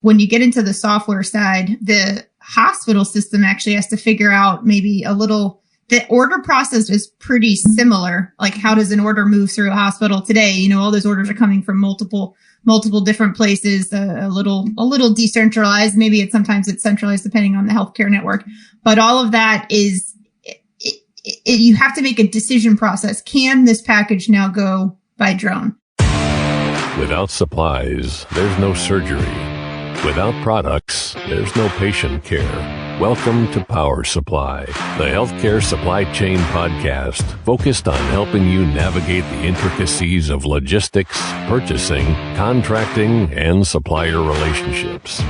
when you get into the software side, the hospital system actually has to figure out maybe the order process is pretty similar. Like, how does an order move through a hospital today? You know, all those orders are coming from multiple different places, a little decentralized. Maybe sometimes it's centralized depending on the healthcare network. But all of that is, you have to make a decision process. Can this package now go by drone? Without supplies, there's no surgery. Without products, there's no patient care. Welcome to Power Supply, the healthcare supply chain podcast focused on helping you navigate the intricacies of logistics, purchasing, contracting, and supplier relationships.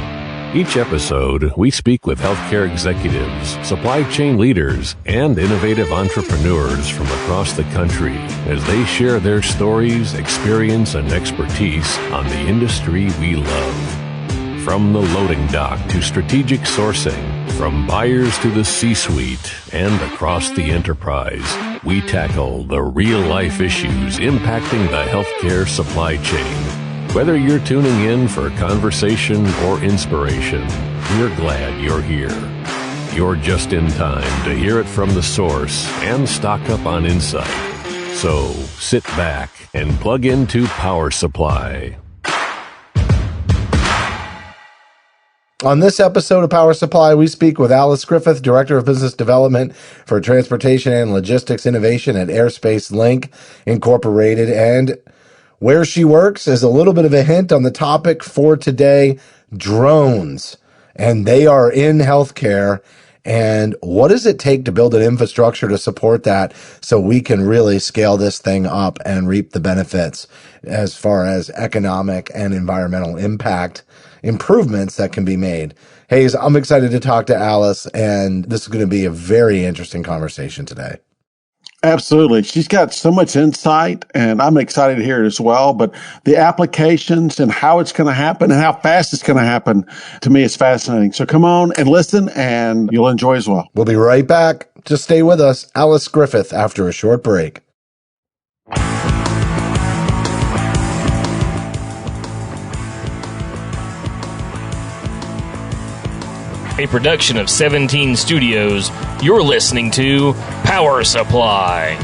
Each episode, we speak with healthcare executives, supply chain leaders, and innovative entrepreneurs from across the country as they share their stories, experience, and expertise on the industry we love. From the loading dock to strategic sourcing, from buyers to the C-suite, and across the enterprise, we tackle the real-life issues impacting the healthcare supply chain. Whether you're tuning in for conversation or inspiration, we're glad you're here. You're just in time to hear it from the source and stock up on insight. So sit back and plug into Power Supply. On this episode of Power Supply, we speak with Alice Griffith, Director of Business Development for Transportation and Logistics Innovation at Airspace Link Incorporated. And where she works is a little bit of a hint on the topic for today, drones. And they are in healthcare. And what does it take to build an infrastructure to support that so we can really scale this thing up and reap the benefits as far as economic and environmental impact improvements that can be made? Hey, I'm excited to talk to Alice, and this is going to be a very interesting conversation today. Absolutely. She's got so much insight, and I'm excited to hear it as well. But the applications and how it's going to happen and how fast it's going to happen, to me, is fascinating. So come on and listen, and you'll enjoy as well. We'll be right back. Just stay with us. Alice Griffith after a short break. A production of 17 Studios, you're listening to Power Supply.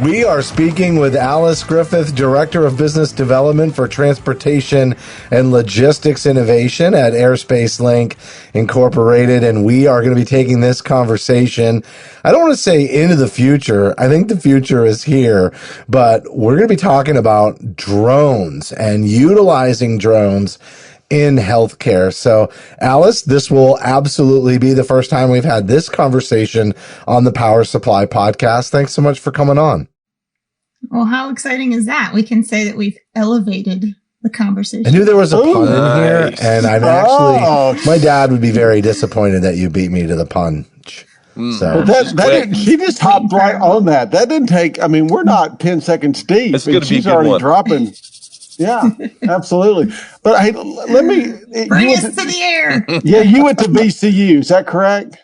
We are speaking with Alice Griffith, Director of Business Development for Transportation and Logistics Innovation at Airspace Link Incorporated, and we are going to be taking this conversation, I don't want to say into the future, I think the future is here, but we're going to be talking about drones and utilizing drones in healthcare. So, Alice, this will absolutely be the first time we've had this conversation on the Power Supply podcast. Thanks so much for coming on. Well, how exciting is that? We can say that we've elevated the conversation. I knew there was a pun in here, and I'm actually, my dad would be very disappointed that you beat me to the punch. So she just hopped right on that. That didn't take, I mean, we're not 10 seconds deep. It's going to be she's already dropping. Yeah, absolutely. But hey, let me bring us to the air. Yeah, you went to VCU. Is that correct?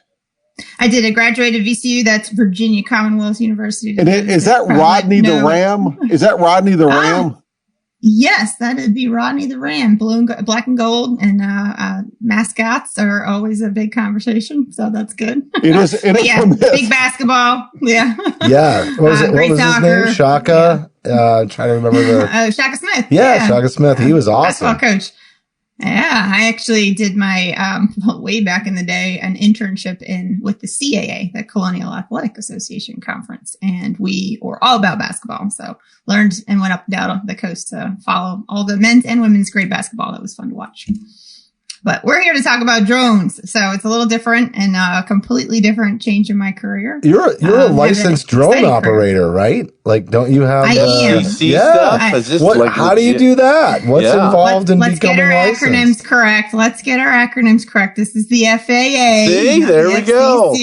I did. I graduated VCU. That's Virginia Commonwealth University. And is that Rodney the Ram? Is that Rodney the Ram? Yes, that'd be Rodney the Ram. Blue and black and gold, and mascots are always a big conversation. So that's good. It is. But yeah, big basketball. Yeah. Yeah. What was his name? Shaka. Trying to remember Shaka Smith. Yeah, Shaka Smith. He was awesome. Basketball coach. Yeah, I actually did my way back in the day an internship with the CAA, the Colonial Athletic Association conference, and we were all about basketball. So learned and went up and down the coast to follow all the men's and women's grade basketball. That was fun to watch. But we're here to talk about drones, so it's a little different and a completely different change in my career. You're a licensed drone operator, right? Like, don't you have? I am. Stuff? How do you do that? What's involved in becoming licensed? Let's get our acronyms correct. Let's get our acronyms correct. This is the FAA. See, there we go.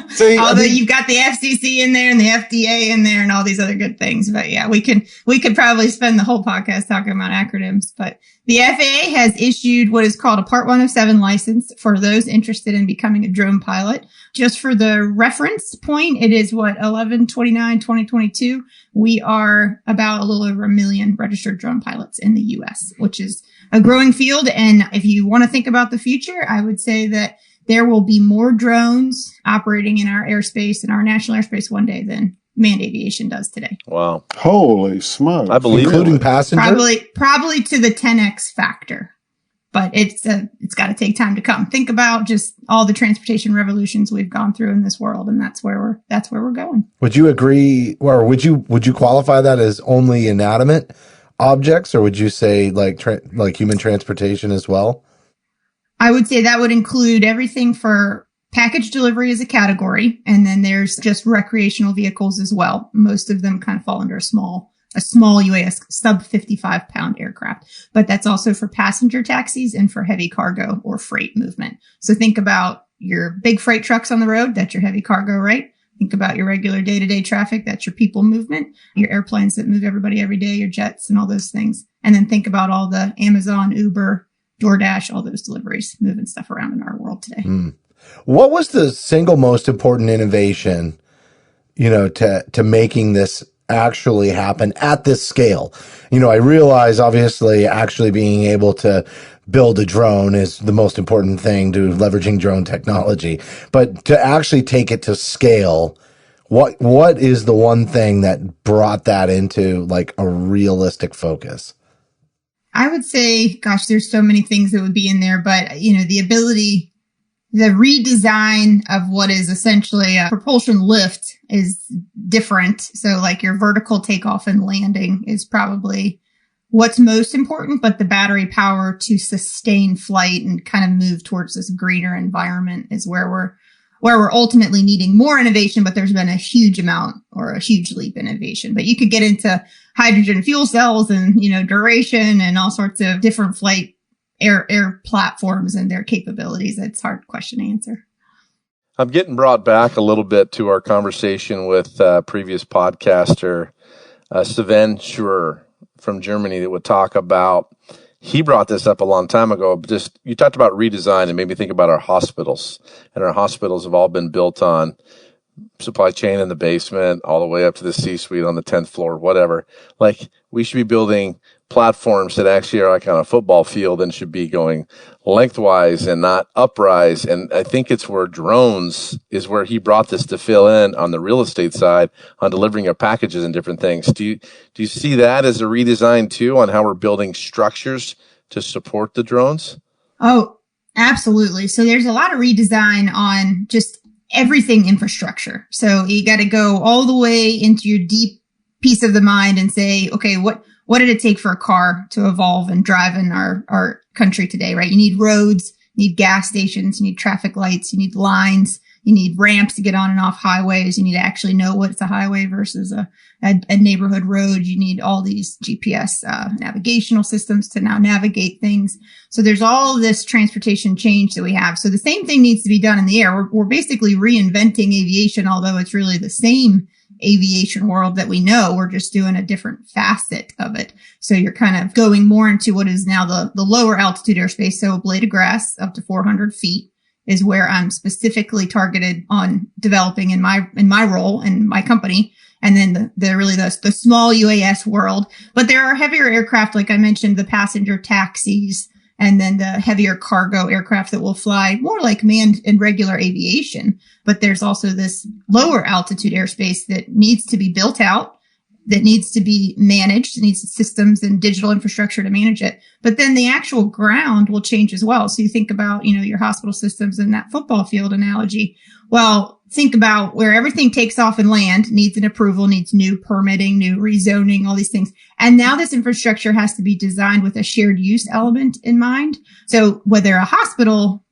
See, Although you've got the FCC in there and the FDA in there and all these other good things. But yeah, we could probably spend the whole podcast talking about acronyms. But the FAA has issued what is called a Part 107 license for those interested in becoming a drone pilot. Just for the reference point, it is 11/29/2022. We are about a little over 1 million registered drone pilots in the U.S., which is a growing field. And if you want to think about the future, I would say that there will be more drones operating in our airspace and our national airspace one day than manned aviation does today. Wow. Holy smokes. I believe including it. passengers? Probably to the 10x factor. But it's got to take time to come. Think about just all the transportation revolutions we've gone through in this world, and that's where we're going. Would you agree, or would you qualify that as only inanimate objects, or would you say like human transportation as well? I would say that would include everything for package delivery as a category, and then there's just recreational vehicles as well. Most of them kind of fall under a small UAS, sub 55-pound aircraft, but that's also for passenger taxis and for heavy cargo or freight movement. So think about your big freight trucks on the road. That's your heavy cargo, right? Think about your regular day-to-day traffic. That's your people movement, your airplanes that move everybody every day, your jets and all those things. And then think about all the Amazon, Uber, DoorDash, all those deliveries, moving stuff around in our world today. What was the single most important innovation, to making this actually happen at this scale? I realize obviously actually being able to build a drone is the most important thing to leveraging drone technology, but to actually take it to scale, what is the one thing that brought that into like a realistic focus? I would say, gosh, there's so many things that would be in there, but the redesign of what is essentially a propulsion lift is different. So like your vertical takeoff and landing is probably what's most important, but the battery power to sustain flight and kind of move towards this greener environment is where we're ultimately needing more innovation, but there's been a huge amount or a huge leap in innovation. But you could get into hydrogen fuel cells and, duration and all sorts of different flight air platforms and their capabilities. It's a hard question to answer. I'm getting brought back a little bit to our conversation with previous podcaster, Sven Schur from Germany, that would talk about, he brought this up a long time ago, just you talked about redesign and made me think about our hospitals. And our hospitals have all been built on supply chain in the basement all the way up to the C-suite on the 10th floor, whatever. Like, we should be building platforms that actually are like on a football field and should be going lengthwise and not uprise. And I think it's where drones is where he brought this to fill in on the real estate side on delivering our packages and different things. Do you see that as a redesign too on how we're building structures to support the drones? Oh, absolutely. So there's a lot of redesign on just everything infrastructure. So you got to go all the way into your deep piece of the mind and say, okay, what did it take for a car to evolve and drive in our country today, right? You need roads, you need gas stations, you need traffic lights, you need lines, you need ramps to get on and off highways. You need to actually know what's a highway versus a neighborhood road. You need all these GPS navigational systems to now navigate things. So there's all this transportation change that we have. So the same thing needs to be done in the air. We're basically reinventing aviation, although it's really the same aviation world that we know. We're just doing a different facet of it. So you're kind of going more into what is now the lower altitude airspace. So a blade of grass up to 400 feet is where I'm specifically targeted on developing in my role in my company. And then the small UAS world. But there are heavier aircraft, like I mentioned, the passenger taxis, and then the heavier cargo aircraft that will fly more like manned and regular aviation. But there's also this lower altitude airspace that needs to be built out, that needs to be managed, needs systems and digital infrastructure to manage it. But then the actual ground will change as well. So you think about, your hospital systems and that football field analogy. Well, think about where everything takes off and land, needs an approval, needs new permitting, new rezoning, all these things. And now this infrastructure has to be designed with a shared use element in mind. So whether a hospital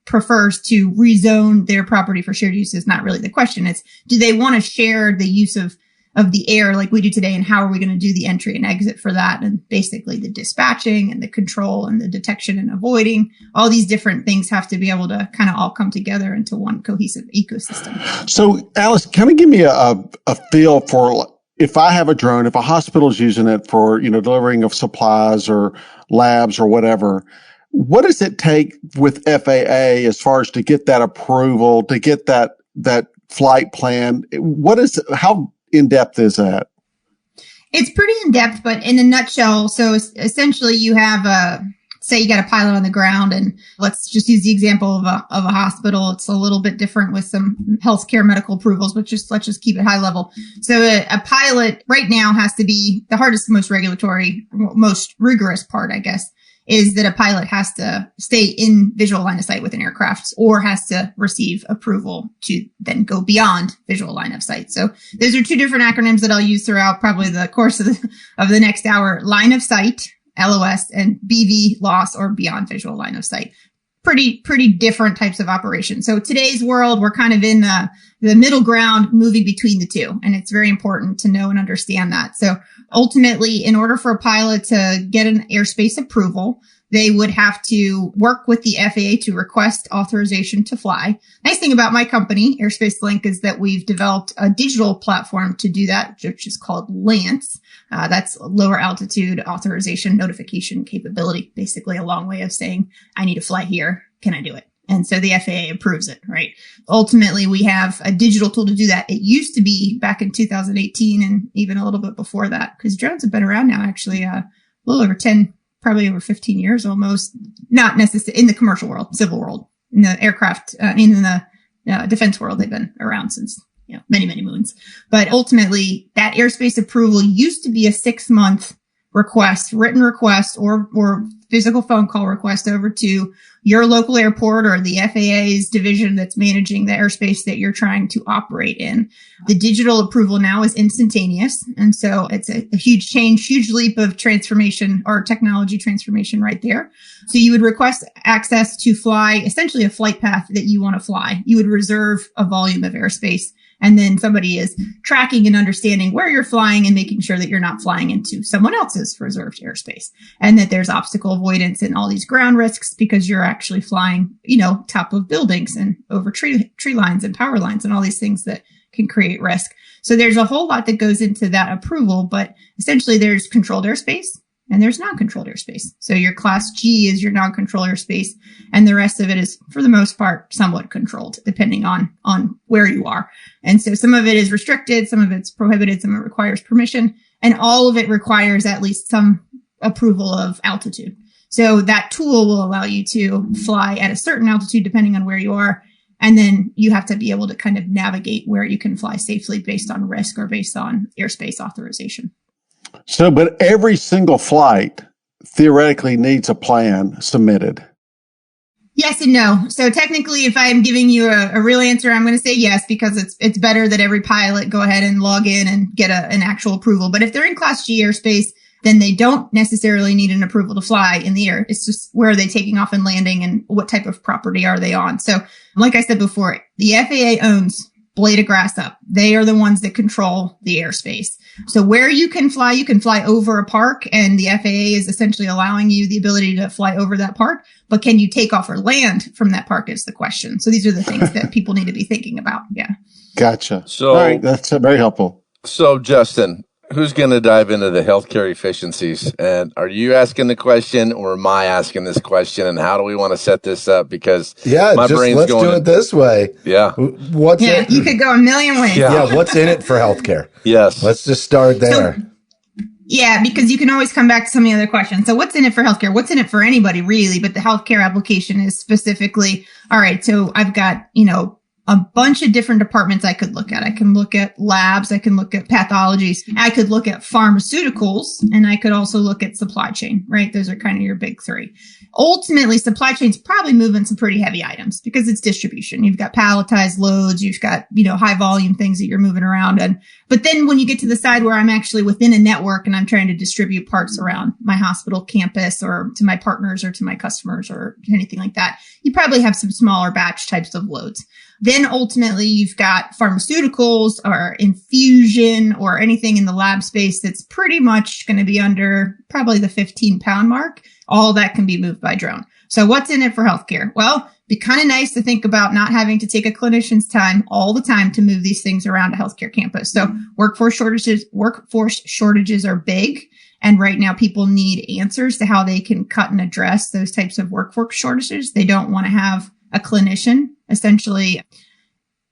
prefers to rezone their property for shared use is not really the question. It's, do they want to share the use of of the air like we do today, and how are we going to do the entry and exit for that, and basically the dispatching and the control and the detection and avoiding. All these different things have to be able to kind of all come together into one cohesive ecosystem. So, Alice, kind of give me a feel for, if I have a drone, if a hospital's using it for, delivering of supplies or labs or whatever, what does it take with FAA as far as to get that approval, to get that flight plan? How in depth is that? It's pretty in depth, but in a nutshell, so essentially you have say you got a pilot on the ground, and let's just use the example of a hospital. It's a little bit different with some healthcare medical approvals, but let's just keep it high level. So a pilot right now has to be the hardest, most regulatory, most rigorous part, I guess, is that a pilot has to stay in visual line of sight with an aircraft, or has to receive approval to then go beyond visual line of sight. So those are two different acronyms that I'll use throughout probably the course of the next hour: line of sight, LOS, and BV, loss, or beyond visual line of sight. Pretty different types of operations. So today's world, we're kind of in the middle ground, moving between the two. And it's very important to know and understand that. So ultimately, in order for a pilot to get an airspace approval, they would have to work with the FAA to request authorization to fly. Nice thing about my company, Airspace Link, is that we've developed a digital platform to do that, which is called LANCE. That's lower altitude authorization notification capability, basically a long way of saying, I need to fly here. Can I do it? And so the FAA approves it, right? Ultimately, we have a digital tool to do that. It used to be back in 2018 and even a little bit before that, because drones have been around now, actually, a little over 10, probably over 15 years almost, not necessarily in the commercial world, civil world, in the aircraft, in the defense world. They've been around since, many, many moons. But ultimately, that airspace approval used to be a 6-month request, written request, or physical phone call request over to your local airport or the FAA's division that's managing the airspace that you're trying to operate in. The digital approval now is instantaneous. And so it's a huge change, huge leap of transformation or technology transformation right there. So you would request access to fly essentially a flight path that you want to fly. You would reserve a volume of airspace, and then somebody is tracking and understanding where you're flying and making sure that you're not flying into someone else's reserved airspace, and that there's obstacle avoidance and all these ground risks because you're actually flying, top of buildings and over tree lines and power lines and all these things that can create risk. So there's a whole lot that goes into that approval, but essentially there's controlled airspace and there's non-controlled airspace. So your class G is your non-controlled airspace, and the rest of it is, for the most part, somewhat controlled, depending on where you are. And so some of it is restricted, some of it's prohibited, some of it requires permission, and all of it requires at least some approval of altitude. So that tool will allow you to fly at a certain altitude, depending on where you are. And then you have to be able to kind of navigate where you can fly safely based on risk or based on airspace authorization. So, but every single flight theoretically needs a plan submitted. Yes and no. So technically, if I'm giving you a real answer, I'm going to say yes, because it's better that every pilot go ahead and log in and get an actual approval. But if they're in Class G airspace, then they don't necessarily need an approval to fly in the air. It's just where are they taking off and landing and what type of property are they on. So like I said before, the FAA owns blade of grass up. They are the ones that control the airspace. So where you can fly over a park, and the FAA is essentially allowing you the ability to fly over that park. But can you take off or land from that park is the question. So these are the things that people need to be thinking about. Yeah. Gotcha. So, all right, that's very helpful. So, Justin, who's going to dive into the healthcare efficiencies? And are you asking the question, or am I asking this question? And how do we want to set this up? Because my brain's let's going do it this way. Yeah. You could go a million ways. Yeah. What's in it for healthcare? Yes. Let's just start there. Yeah, because you can always come back to some of the other questions. So what's in it for healthcare? What's in it for anybody, really? But the healthcare application is specifically, all right, so I've got, a bunch of different departments I could look at. I can look at labs. I can look at pathologies. I could look at pharmaceuticals, and I could also look at supply chain, right? Those are kind of your big three. Ultimately, supply chain's probably moving some pretty heavy items because it's distribution. You've got palletized loads. You've got, high volume things that you're moving around. But then when you get to the side where I'm actually within a network and I'm trying to distribute parts around my hospital campus or to my partners or to my customers or anything like that, you probably have some smaller batch types of loads. Then ultimately you've got pharmaceuticals or infusion or anything in the lab space that's pretty much going to be under probably the 15-pound mark. All that can be moved by drone. So what's in it for healthcare? Well, it'd be kind of nice to think about not having to take a clinician's time all the time to move these things around a healthcare campus. So workforce shortages are big. And right now people need answers to how they can cut and address those types of workforce shortages. They don't want to have a clinician essentially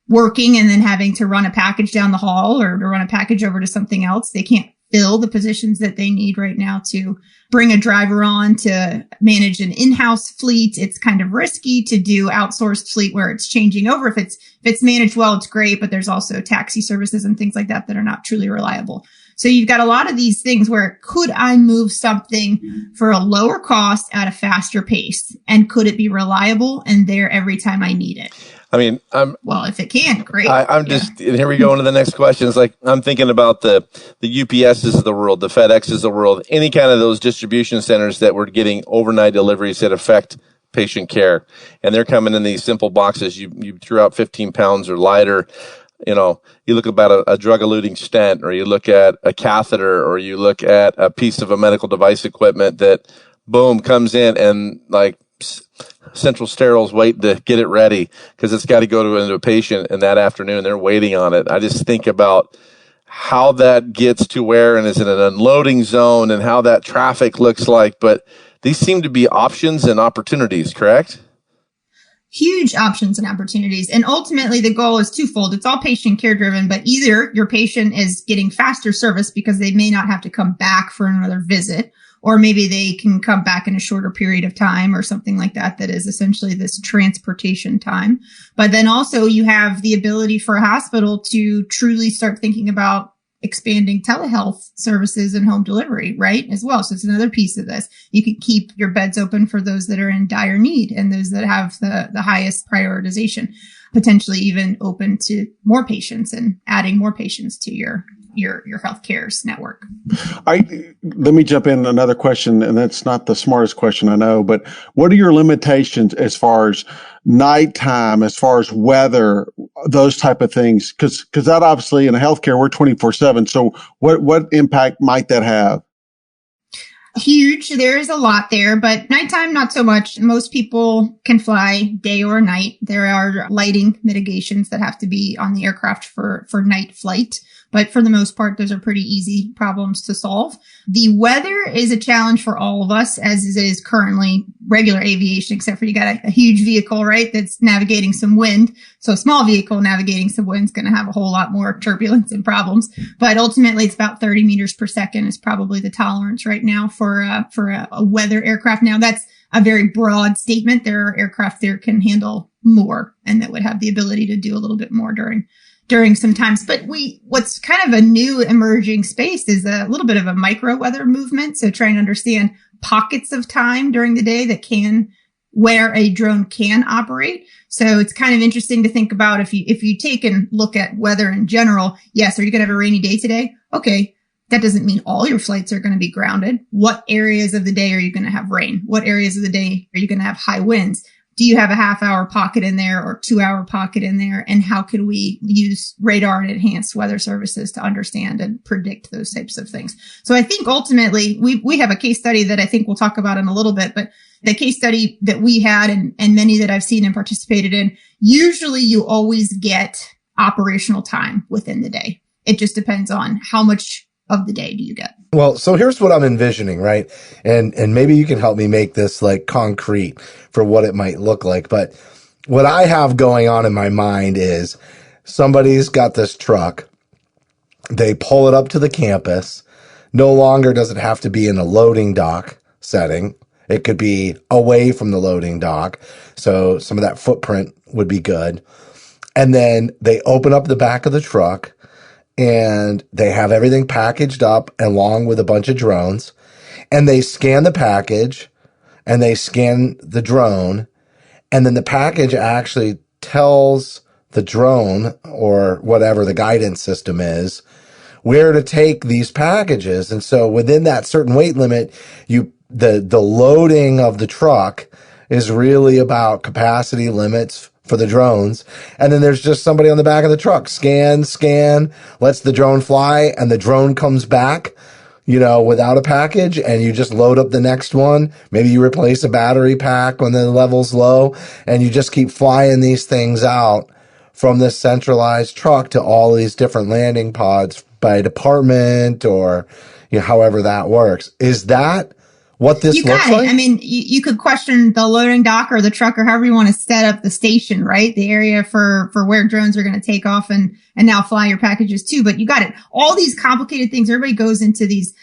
working and then having to run a package down the hall or to run a package over to something else. They can't fill the positions that they need right now to bring a driver on to manage an in-house fleet. It's kind of risky to do outsourced fleet where it's changing over. If it's managed well, it's great, but there's also taxi services and things like that that are not truly reliable. So you've got a lot of these things where could I move something for a lower cost at a faster pace? And could it be reliable and there every time I need it? I mean, well, if it can, great. I'm just, here we go into the next question. It's like, I'm thinking about the UPSs of the world, the FedExes of the world, any kind of those distribution centers that were getting overnight deliveries that affect patient care. And they're coming in these simple boxes. You threw out 15 pounds or lighter. You know, you look about a drug-eluting stent, or you look at a catheter, or you look at a piece of a medical device equipment that, boom, comes in and like Central Steril's waiting to get it ready because it's got to go into a patient, and that afternoon they're waiting on it. I just think about how that gets to where and is in an unloading zone and how that traffic looks like. But these seem to be options and opportunities, correct? Huge options and opportunities. And ultimately the goal is twofold. It's all patient care driven, but either your patient is getting faster service because they may not have to come back for another visit, or maybe they can come back in a shorter period of time or something like that. That is essentially this transportation time. But then also you have the ability for a hospital to truly start thinking about expanding telehealth services and home delivery, right? As well. So it's another piece of this. You can keep your beds open for those that are in dire need and those that have the highest prioritization, potentially even open to more patients and adding more patients to your healthcare's network. Let me jump in another question, and that's not the smartest question I know, but what are your limitations as far as nighttime, as far as weather, those type of things? Because that obviously in healthcare, we're 24/7. So what impact might that have? Huge. There is a lot there, but nighttime, not so much. Most people can fly day or night. There are lighting mitigations that have to be on the aircraft for night flight. But for the most part, those are pretty easy problems to solve. The weather is a challenge for all of us, as it is currently regular aviation, except for you got a huge vehicle, right, that's navigating some wind. So a small vehicle navigating some wind is going to have a whole lot more turbulence and problems. But ultimately, it's about 30 meters per second is probably the tolerance right now for a weather aircraft. Now, that's a very broad statement. There are aircraft there can handle more and that would have the ability to do a little bit more during some times. But what's kind of a new emerging space is a little bit of a micro weather movement. So trying to understand pockets of time during the day where a drone can operate. So it's kind of interesting to think about if you take and look at weather in general. Yes. Are you going to have a rainy day today? Okay. That doesn't mean all your flights are going to be grounded. What areas of the day are you going to have rain? What areas of the day are you going to have high winds? Do you have a half-hour pocket in there or 2-hour pocket in there? And how can we use radar and enhanced weather services to understand and predict those types of things? So I think ultimately we have a case study that I think we'll talk about in a little bit, but the case study that we had and many that I've seen and participated in, usually you always get operational time within the day. It just depends on how much of the day do you get. Well, so here's what I'm envisioning, right? And maybe you can help me make this like concrete for what it might look like. But what I have going on in my mind is somebody's got this truck. They pull it up to the campus. No longer does it have to be in a loading dock setting. It could be away from the loading dock. So some of that footprint would be good. And then they open up the back of the truck. And they have everything packaged up along with a bunch of drones, and they scan the package and they scan the drone. And then the package actually tells the drone or whatever the guidance system is where to take these packages. And so within that certain weight limit, the loading of the truck is really about capacity limits for the drones. And then there's just somebody on the back of the truck, scan, lets the drone fly, and the drone comes back, without a package, and you just load up the next one. Maybe you replace a battery pack when the level's low, and you just keep flying these things out from this centralized truck to all these different landing pods by department or however that works. Is that what this looks like? I mean, you could question the loading dock or the truck or however you want to set up the station, right? The area for where drones are going to take off and now fly your packages too. But you got it. All these complicated things. Everybody goes into these,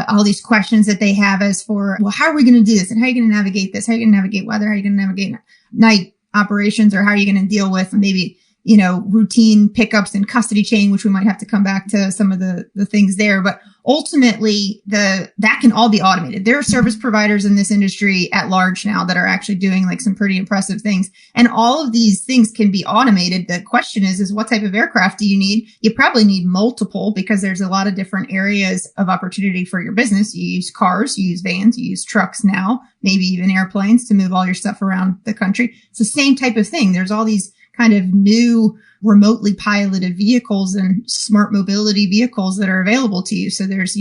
all these questions that they have as for, well, how are we going to do this? And how are you going to navigate this? How are you going to navigate weather? How are you going to navigate night operations? Or how are you going to deal with maybe, routine pickups and custody chain, which we might have to come back to some of the things there. But ultimately, that can all be automated. There are service providers in this industry at large now that are actually doing like some pretty impressive things. And all of these things can be automated. The question is what type of aircraft do you need? You probably need multiple because there's a lot of different areas of opportunity for your business. You use cars, you use vans, you use trucks now, maybe even airplanes to move all your stuff around the country. It's the same type of thing. There's all these kind of new remotely piloted vehicles and smart mobility vehicles that are available to you. So there's,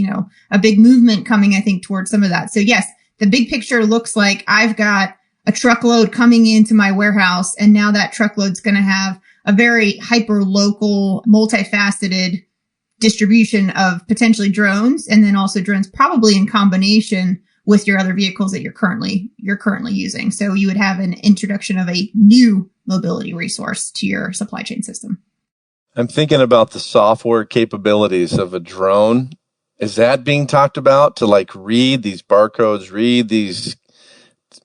a big movement coming, I think, towards some of that. So yes, the big picture looks like I've got a truckload coming into my warehouse, and now that truckload's going to have a very hyper local, multifaceted distribution of potentially drones, and then also drones probably in combination with your other vehicles that you're currently using. So you would have an introduction of a new mobility resource to your supply chain system. I'm thinking about the software capabilities of a drone. Is that being talked about to like read these barcodes, read these?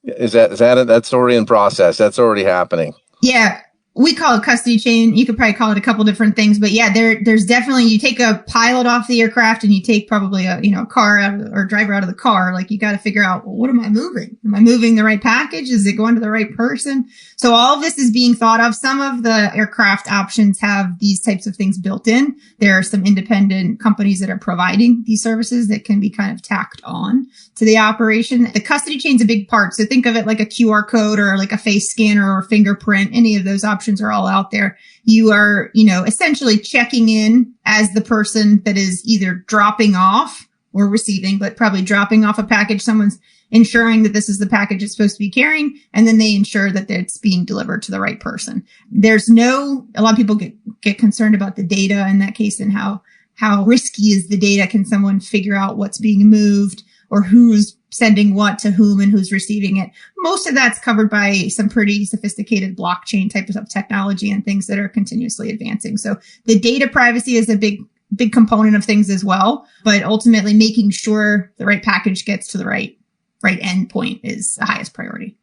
Is that that's already in process? That's already happening. Yeah. We call it custody chain. You could probably call it a couple different things, but yeah, there's definitely, you take a pilot off the aircraft and you take probably a car out or driver out of the car. Like you got to figure out, well, what am I moving? Am I moving the right package? Is it going to the right person? So all of this is being thought of. Some of the aircraft options have these types of things built in. There are some independent companies that are providing these services that can be kind of tacked on to the operation. The custody chain is a big part. So think of it like a QR code or like a face scanner or fingerprint. Any of those options are all out there. You are, essentially checking in as the person that is either dropping off or receiving, but probably dropping off a package. Someone's ensuring that this is the package it's supposed to be carrying, and then they ensure that it's being delivered to the right person. A lot of people get concerned about the data in that case and how risky is the data. Can someone figure out what's being moved or who's sending what to whom and who's receiving it? Most of that's covered by some pretty sophisticated blockchain types of technology and things that are continuously advancing. So the data privacy is a big component of things as well, but ultimately making sure the right package gets to the right endpoint is the highest priority.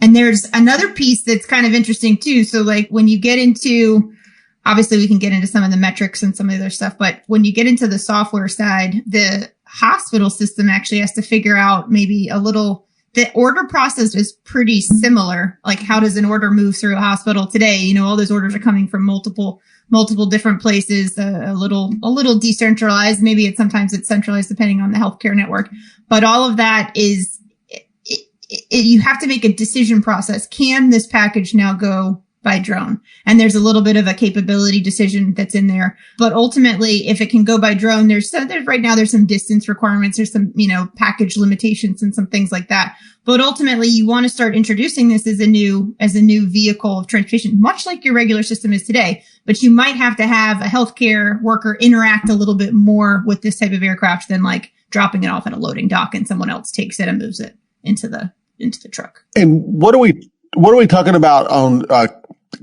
And there's another piece that's kind of interesting too. So like when you get into, obviously we can get into some of the metrics and some of the other stuff, but when you get into the software side, the hospital system actually has to figure out maybe the order process is pretty similar. Like how does an order move through a hospital today? All those orders are coming from multiple different places, a little decentralized. Maybe sometimes it's centralized depending on the healthcare network, but all of that is, you have to make a decision process. Can this package now go by drone? And there's a little bit of a capability decision that's in there. But ultimately, if it can go by drone, there's right now there's some distance requirements, there's some, package limitations and some things like that. But ultimately, you want to start introducing this as a new vehicle of transportation, much like your regular system is today. But you might have to have a healthcare worker interact a little bit more with this type of aircraft than like dropping it off at a loading dock and someone else takes it and moves it into the truck. And what are we talking about on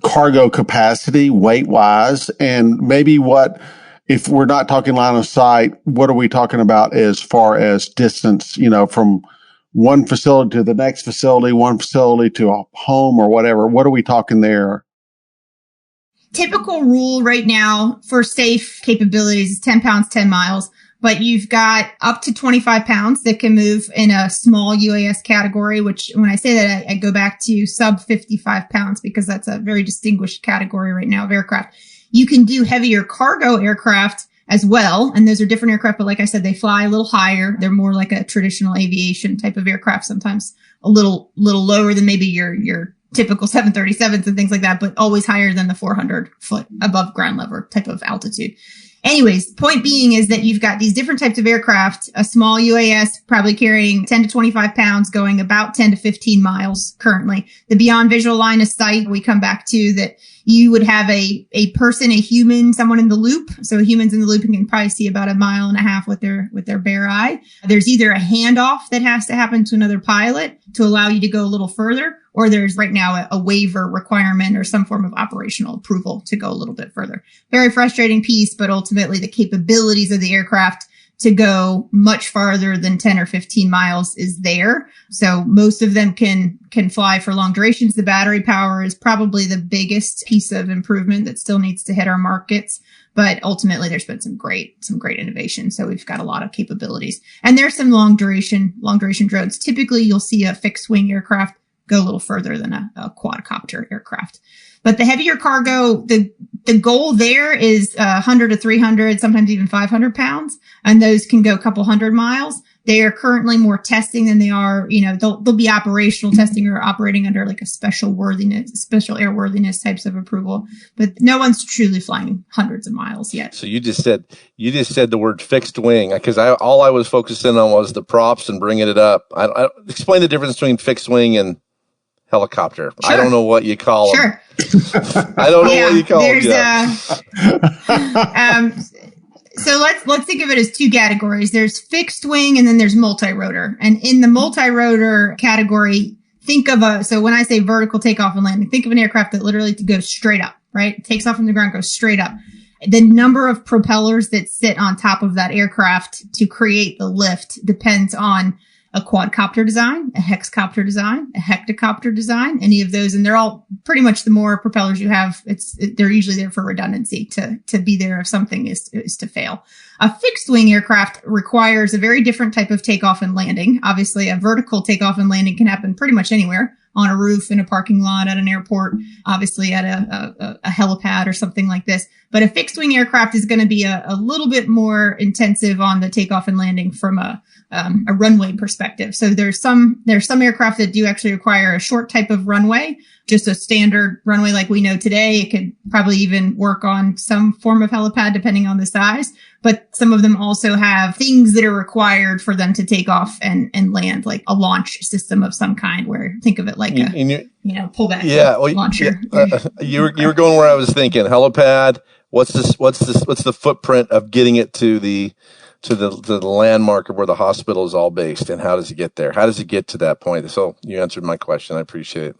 cargo capacity, weight wise, and maybe if we're not talking line of sight, what are we talking about as far as distance, from one facility to the next facility, one facility to a home or whatever? What are we talking there? Typical rule right now for safe capabilities is 10 pounds, 10 miles. But you've got up to 25 pounds that can move in a small UAS category, which when I say that, I go back to sub 55 pounds because that's a very distinguished category right now of aircraft. You can do heavier cargo aircraft as well. And those are different aircraft, but like I said, they fly a little higher. They're more like a traditional aviation type of aircraft, sometimes a little lower than maybe your typical 737s and things like that, but always higher than the 400 foot above ground level type of altitude. Anyways, point being is that you've got these different types of aircraft, a small UAS probably carrying 10 to 25 pounds, going about 10 to 15 miles currently. The beyond visual line of sight, we come back to that you would have a person, a human, someone in the loop. So humans in the loop, you can probably see about 1.5 miles with their bare eye. There's either a handoff that has to happen to another pilot to allow you to go a little further, or there's right now a waiver requirement or some form of operational approval to go a little bit further. Very frustrating piece, but ultimately the capabilities of the aircraft to go much farther than 10 or 15 miles is there. So most of them can fly for long durations. The battery power is probably the biggest piece of improvement that still needs to hit our markets. But ultimately, there's been some great innovation. So we've got a lot of capabilities. And there's some long duration drones. Typically, you'll see a fixed wing aircraft go a little further than a quadcopter aircraft. But the heavier cargo, the goal there is 100 to 300, sometimes even 500 pounds. And those can go a couple hundred miles. They are currently more testing than they are, they'll be operational testing or operating under like a special airworthiness types of approval. But no one's truly flying hundreds of miles yet. So you just said the word fixed wing, because all I was focusing on was the props and bringing it up. I explain the difference between fixed wing and helicopter. Sure. I don't know what you call them. Sure. I don't know what you call them. So let's think of it as two categories. There's fixed wing and then there's multi-rotor. And in the multi-rotor category, so when I say vertical takeoff and landing, think of an aircraft that literally goes straight up, right? It takes off from the ground, goes straight up. The number of propellers that sit on top of that aircraft to create the lift depends on a quadcopter design, a hexcopter design, a hectocopter design, any of those. And they're all pretty much, the more propellers you have, they're usually there for redundancy to be there if something is to fail. A fixed wing aircraft requires a very different type of takeoff and landing. Obviously, a vertical takeoff and landing can happen pretty much anywhere, on a roof, in a parking lot, at an airport, obviously at a helipad or something like this. But a fixed wing aircraft is going to be a little bit more intensive on the takeoff and landing from a runway perspective. So there's some aircraft that do actually require a short type of runway, just a standard runway like we know today. It could probably even work on some form of helipad depending on the size. But some of them also have things that are required for them to take off and land, like a launch system of some kind, where think of it like pullback launcher. You were going where I was thinking. Helipad. What's the footprint of getting it to the landmark of where the hospital is all based, and how does it get there? How does it get to that point? So you answered my question. I appreciate it.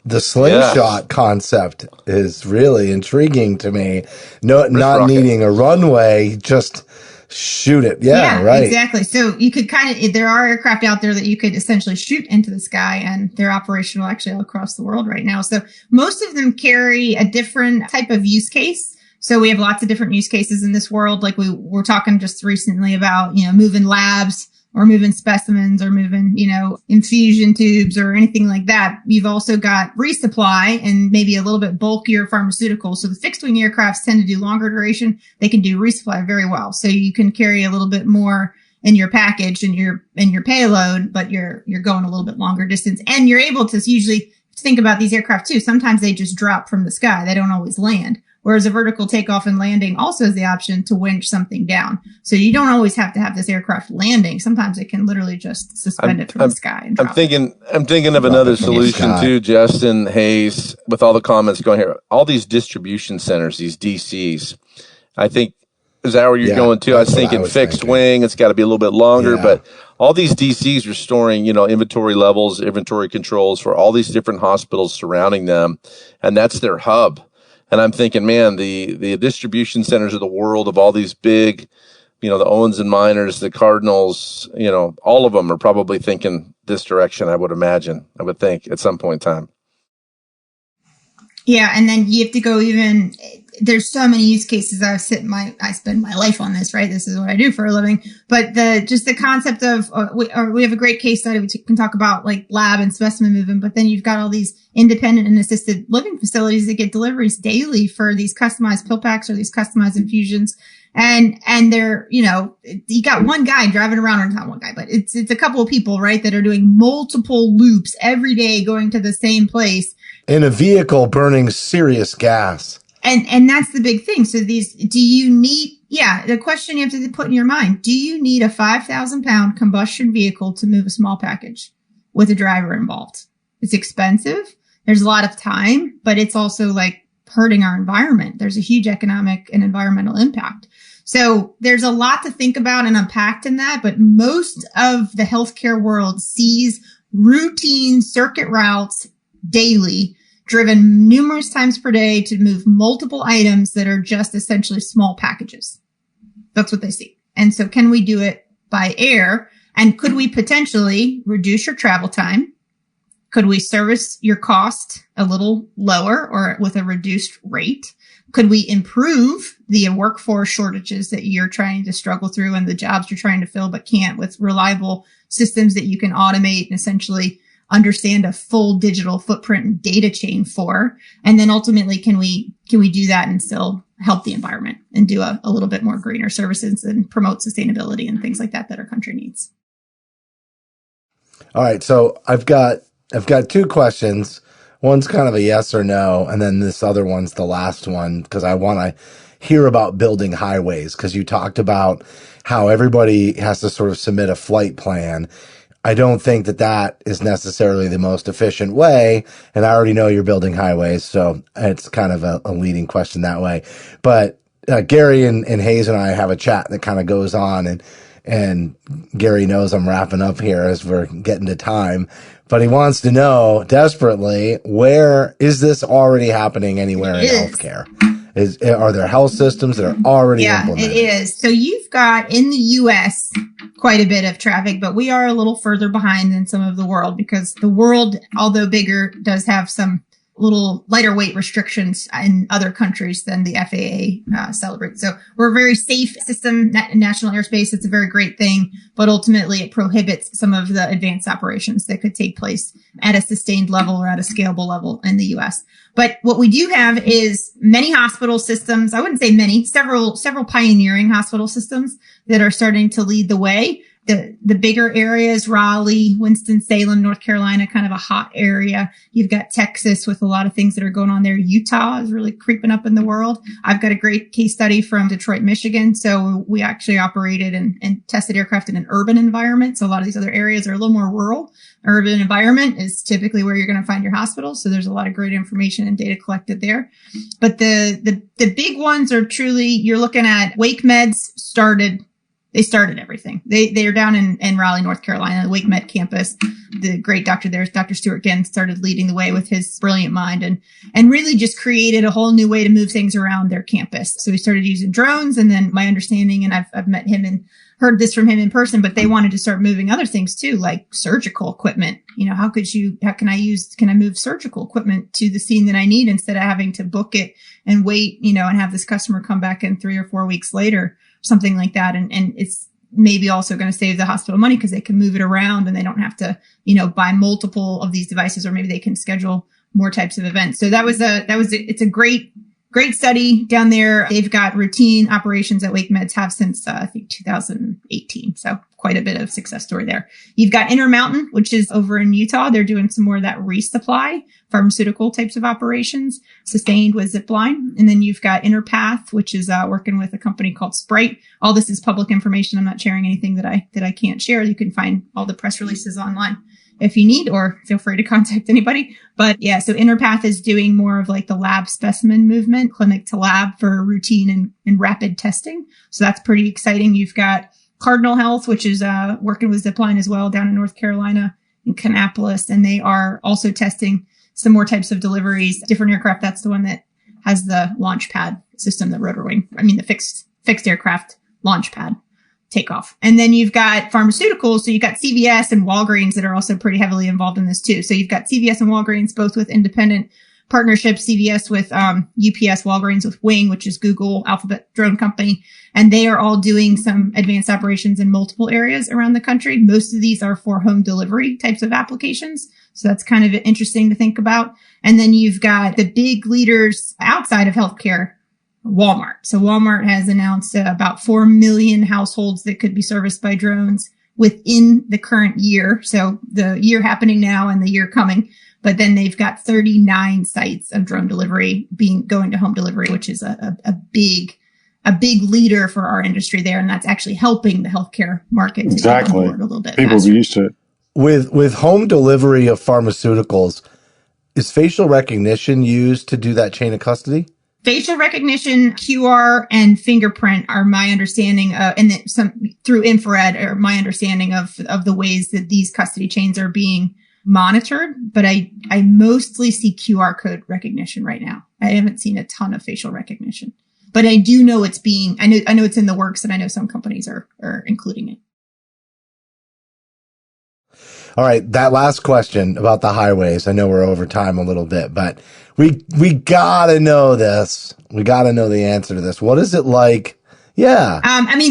The slingshot concept is really intriguing to me. Not needing a runway, just shoot it. Yeah, right. Exactly. So you could there are aircraft out there that you could essentially shoot into the sky, and they're operational actually all across the world right now. So most of them carry a different type of use case. So we have lots of different use cases in this world. Like we were talking just recently about, moving labs, or moving specimens, or moving, infusion tubes or anything like that. You've also got resupply and maybe a little bit bulkier pharmaceuticals. So the fixed wing aircrafts tend to do longer duration. They can do resupply very well. So you can carry a little bit more in your package and your payload, but you're going a little bit longer distance. And you're able to usually think about these aircraft too. Sometimes they just drop from the sky. They don't always land. Whereas a vertical takeoff and landing also has the option to winch something down. So you don't always have to have this aircraft landing. Sometimes it can literally just suspend it from the sky. And I'm thinking of another solution too, Justin Hayes, with all the comments going here. All these distribution centers, these DCs, I think, is that where you're going to? I was thinking fixed wing. It's got to be a little bit longer, but all these DCs are storing, inventory levels, inventory controls for all these different hospitals surrounding them. And that's their hub. And I'm thinking, man, the distribution centers of the world of all these big, the Owens and Miners, the Cardinals, all of them are probably thinking this direction, I would imagine, I would think at some point in time. Yeah. And then you have to go there's so many use cases. I spend my life on this, right? This is what I do for a living. But the concept of, we have a great case study. We can talk about like lab and specimen movement, but then you've got all these independent and assisted living facilities that get deliveries daily for these customized pill packs or these customized infusions. And they're, you got one guy driving around, or not one guy, but it's a couple of people, right, that are doing multiple loops every day going to the same place. In a vehicle burning serious gas. And that's the big thing. So the question you have to put in your mind, do you need a 5,000 pound combustion vehicle to move a small package with a driver involved? It's expensive. There's a lot of time, but it's also like hurting our environment. There's a huge economic and environmental impact. So there's a lot to think about and unpacked in that, but most of the healthcare world sees routine circuit routes daily, driven numerous times per day to move multiple items that are just essentially small packages. That's what they see. And so can we do it by air? And could we potentially reduce your travel time? Could we service your cost a little lower or with a reduced rate? Could we improve the workforce shortages that you're trying to struggle through and the jobs you're trying to fill but can't, with reliable systems that you can automate and essentially understand a full digital footprint and data chain for? And then ultimately, can we do that and still help the environment and do a little bit more greener services and promote sustainability and things like that our country needs? All right. So I've got two questions. One's kind of a yes or no, and then this other one's the last one, because I want to hear about building highways, because you talked about how everybody has to sort of submit a flight plan. I don't think that is necessarily the most efficient way, and I already know you're building highways, so it's kind of a leading question that way. But Gary and Hayes and I have a chat that kind of goes on, and Gary knows I'm wrapping up here as we're getting to time, but he wants to know desperately, where is this already happening anywhere in healthcare? Are there health systems that are already implemented? Yeah, it is. So you've got in the U.S. quite a bit of traffic, but we are a little further behind than some of the world, because the world, although bigger, does have some little lighter weight restrictions in other countries than the FAA celebrates. So we're a very safe system, national airspace. It's a very great thing, but ultimately it prohibits some of the advanced operations that could take place at a sustained level or at a scalable level in the U.S. But what we do have is many hospital systems. I wouldn't say many, several pioneering hospital systems that are starting to lead the way. The bigger areas, Raleigh, Winston-Salem, North Carolina, kind of a hot area. You've got Texas with a lot of things that are going on there. Utah is really creeping up in the world. I've got a great case study from Detroit, Michigan. So we actually operated and tested aircraft in an urban environment. So a lot of these other areas are a little more rural. Urban environment is typically where you're going to find your hospital. So there's a lot of great information and data collected there. But the big ones are truly, you're looking at WakeMed's started everything. They are down in Raleigh, North Carolina, the WakeMed campus. The great doctor there, Dr. Stuart Ginn, started leading the way with his brilliant mind and really just created a whole new way to move things around their campus. So we started using drones, and then my understanding, and I've met him and heard this from him in person, but they wanted to start moving other things too, like surgical equipment. Can I move surgical equipment to the scene that I need instead of having to book it and wait, and have this customer come back in 3 or 4 weeks later, something like that. And it's maybe also going to save the hospital money because they can move it around and they don't have to, buy multiple of these devices, or maybe they can schedule more types of events. So it's a great study down there. They've got routine operations that WakeMeds have since, I think 2018. So quite a bit of success story there. You've got Intermountain, which is over in Utah. They're doing some more of that resupply pharmaceutical types of operations, sustained with Zipline. And then you've got Interpath, which is working with a company called Sprite. All this is public information. I'm not sharing anything that I can't share. You can find all the press releases online if you need, or feel free to contact anybody. But yeah, so Interpath is doing more of like the lab specimen movement, clinic to lab for routine and rapid testing. So that's pretty exciting. You've got Cardinal Health, which is working with Zipline as well down in North Carolina in Kannapolis. And they are also testing some more types of deliveries, different aircraft. That's the one that has the launch pad system, the rotor wing. The fixed aircraft launch pad takeoff. And then you've got pharmaceuticals. So you've got CVS and Walgreens that are also pretty heavily involved in this too. So you've got CVS and Walgreens, both with independent partnerships, CVS with UPS, Walgreens with Wing, which is Google Alphabet drone company. And they are all doing some advanced operations in multiple areas around the country. Most of these are for home delivery types of applications. So that's kind of interesting to think about. And then you've got the big leaders outside of healthcare Walmart. So Walmart has announced about 4 million households that could be serviced by drones within the current year. So the year happening now and the year coming. But then they've got 39 sites of drone delivery going to home delivery, which is a big leader for our industry there. And that's actually helping the healthcare market to get on board a little bit People faster. are used to it. With home delivery of pharmaceuticals, is facial recognition used to do that chain of custody? Facial recognition, QR, and fingerprint are my understanding, and then some through infrared are my understanding of the ways that these custody chains are being monitored. But I mostly see QR code recognition right now. I haven't seen a ton of facial recognition, but I do know I know it's in the works, and I know some companies are including it. All right, that last question about the highways. I know we're over time a little bit, but we gotta know this. We gotta know the answer to this. What is it like? Yeah.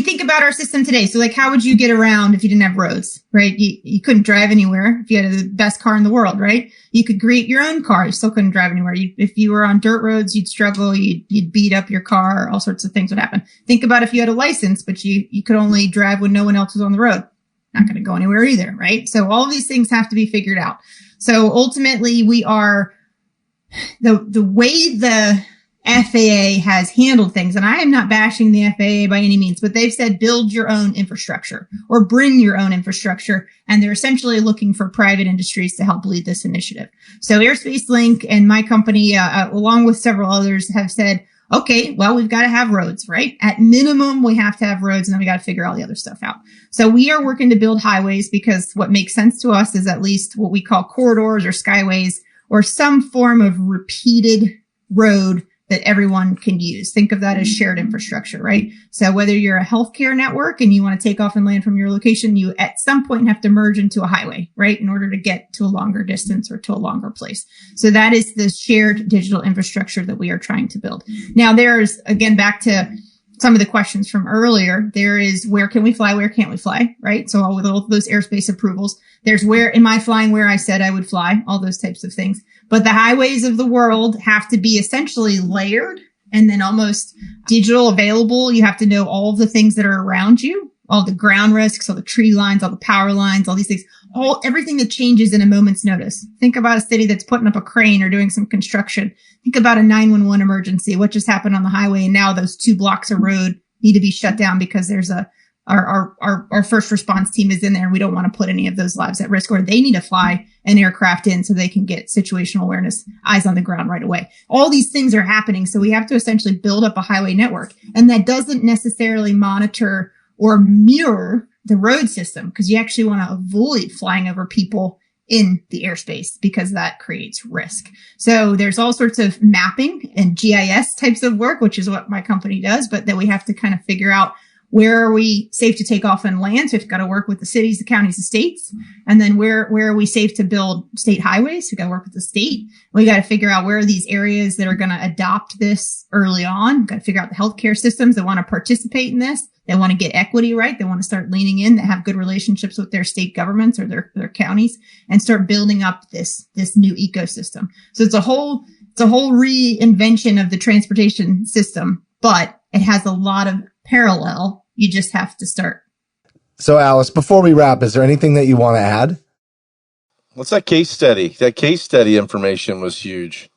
Think about our system today. So like, how would you get around if you didn't have roads, right? You couldn't drive anywhere if you had the best car in the world, right? You could create your own car. You still couldn't drive anywhere. If you were on dirt roads, you'd struggle. You'd beat up your car. All sorts of things would happen. Think about if you had a license, but you could only drive when no one else was on the road. Not going to go anywhere either, right? So all of these things have to be figured out. So ultimately, we are the way the FAA has handled things, and I am not bashing the FAA by any means, but they've said build your own infrastructure or bring your own infrastructure, and they're essentially looking for private industries to help lead this initiative. So Airspace Link and my company, along with several others, have said, okay, well, we've got to have roads, right? At minimum, we have to have roads, and then we got to figure all the other stuff out. So we are working to build highways because what makes sense to us is at least what we call corridors or skyways or some form of repeated road that everyone can use. Think of that as shared infrastructure, right? So whether you're a healthcare network and you want to take off and land from your location, you at some point have to merge into a highway, right? In order to get to a longer distance or to a longer place. So that is the shared digital infrastructure that we are trying to build. Now there's, again, back to some of the questions from earlier, there is where can we fly, where can't we fly, right? So with all of those airspace approvals, there's where am I flying where I said I would fly, all those types of things. But the highways of the world have to be essentially layered and then almost digital available. You have to know all of the things that are around you, all the ground risks, all the tree lines, all the power lines, all these things, everything that changes in a moment's notice. Think about a city that's putting up a crane or doing some construction. Think about a 911 emergency. What just happened on the highway? And now those 2 blocks of road need to be shut down because there's our first response team is in there and we don't want to put any of those lives at risk, or they need to fly an aircraft in so they can get situational awareness, eyes on the ground right away. All these things are happening. So we have to essentially build up a highway network, and that doesn't necessarily monitor or mirror the road system because you actually want to avoid flying over people in the airspace because that creates risk. So there's all sorts of mapping and GIS types of work, which is what my company does, but that we have to kind of figure out where are we safe to take off and land? So we've got to work with the cities, the counties, the states. And then where are we safe to build state highways? We got to work with the state. We got to figure out where are these areas that are going to adopt this early on. We've got to figure out the healthcare systems that want to participate in this. They want to get equity right. They want to start leaning in, that have good relationships with their state governments or their counties, and start building up this new ecosystem. So it's a whole reinvention of the transportation system, but it has a lot of parallel. You just have to start. So Alice, before we wrap, is there anything that you want to add? What's that case study? That case study information was huge.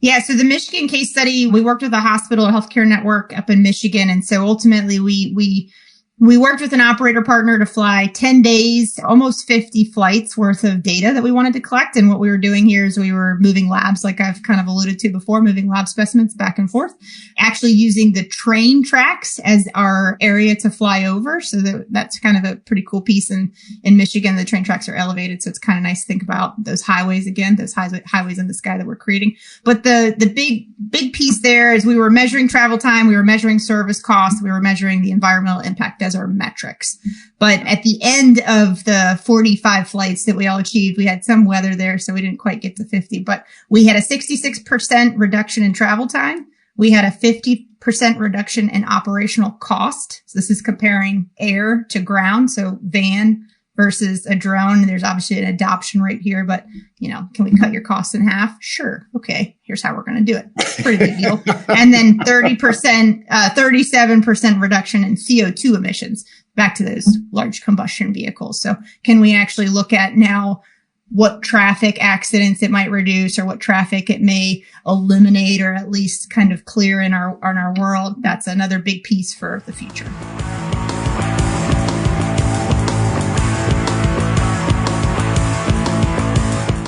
Yeah, so the Michigan case study, we worked with a hospital, a healthcare network up in Michigan. And so ultimately we worked with an operator partner to fly 10 days, almost 50 flights worth of data that we wanted to collect. And what we were doing here is we were moving labs, like I've kind of alluded to before, moving lab specimens back and forth, actually using the train tracks as our area to fly over. So that's kind of a pretty cool piece. In Michigan, the train tracks are elevated. So it's kind of nice to think about those highways again, those highways in the sky that we're creating. But the big piece there is we were measuring travel time. We were measuring service costs. We were measuring the environmental impact as our metrics. But at the end of the 45 flights that we all achieved, we had some weather there, so we didn't quite get to 50, but we had a 66% reduction in travel time. We had a 50% reduction in operational cost. So this is comparing air to ground. So van versus a drone. There's obviously an adoption rate here, but can we cut your costs in half? Sure. Okay. Here's how we're going to do it. Pretty big deal. And then 37% reduction in CO2 emissions, back to those large combustion vehicles. So can we actually look at now what traffic accidents it might reduce or what traffic it may eliminate or at least kind of clear in our world? That's another big piece for the future.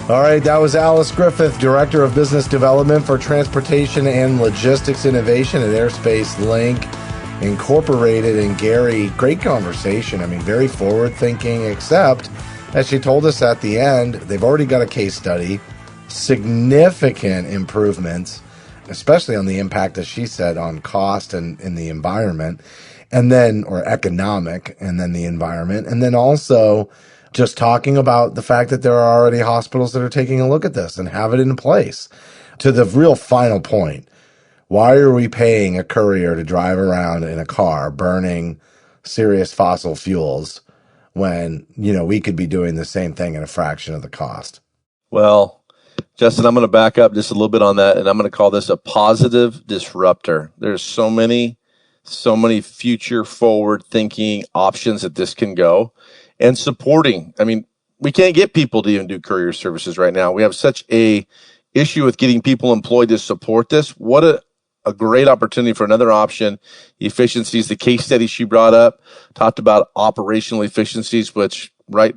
All right, that was Alice Griffith, Director of Business Development for Transportation and Logistics Innovation at Airspace Link Incorporated. And Gary, great conversation. I mean, very forward-thinking, except, as she told us at the end, they've already got a case study, significant improvements, especially on the impact, as she said, on cost and in the environment, and then, or economic, and then the environment, and then also just talking about the fact that there are already hospitals that are taking a look at this and have it in place. To the real final point, why are we paying a courier to drive around in a car burning serious fossil fuels when, we could be doing the same thing at a fraction of the cost? Well, Justin, I'm going to back up just a little bit on that, and I'm going to call this a positive disruptor. There's so many future forward thinking options that this can go, and supporting. I mean, we can't get people to even do courier services right now. We have such a issue with getting people employed to support this. What a great opportunity for another option. Efficiencies, the case study she brought up, talked about operational efficiencies, which right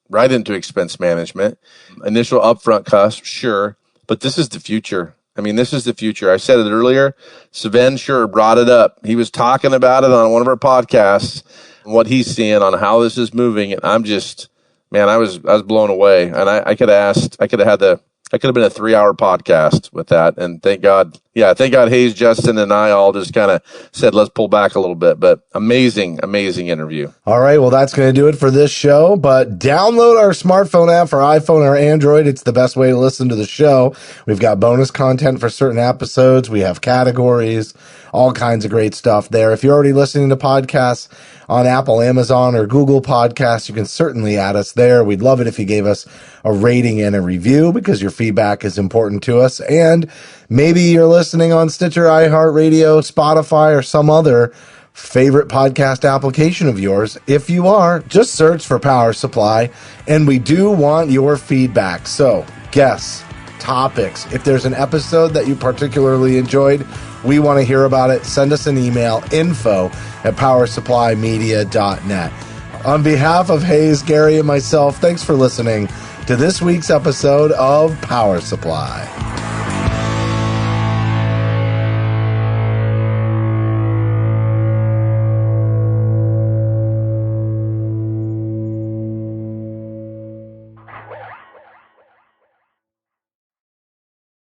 into expense management. Initial upfront costs, sure, but this is the future. I mean, this is the future. I said it earlier. Sven Schur brought it up. He was talking about it on one of our podcasts, what he's seeing on how this is moving. And I'm just, man, I was blown away. And I could have been a 3-hour podcast with that. And thank God Hayes, Justin, and I all just kind of said, let's pull back a little bit. But amazing interview. All right. Well, that's going to do it for this show. But download our smartphone app for iPhone or Android. It's the best way to listen to the show. We've got bonus content for certain episodes. We have categories, all kinds of great stuff there. If you're already listening to podcasts on Apple, Amazon, or Google Podcasts, you can certainly add us there. We'd love it if you gave us a rating and a review because your feedback is important to us. And maybe you're listening on Stitcher, iHeartRadio, Spotify, or some other favorite podcast application of yours. If you are, just search for Power Supply, and we do want your feedback. So, guests, topics, if there's an episode that you particularly enjoyed, we want to hear about it. Send us an email, info@powersupplymedia.net. On behalf of Hayes, Gary, and myself, thanks for listening to this week's episode of Power Supply.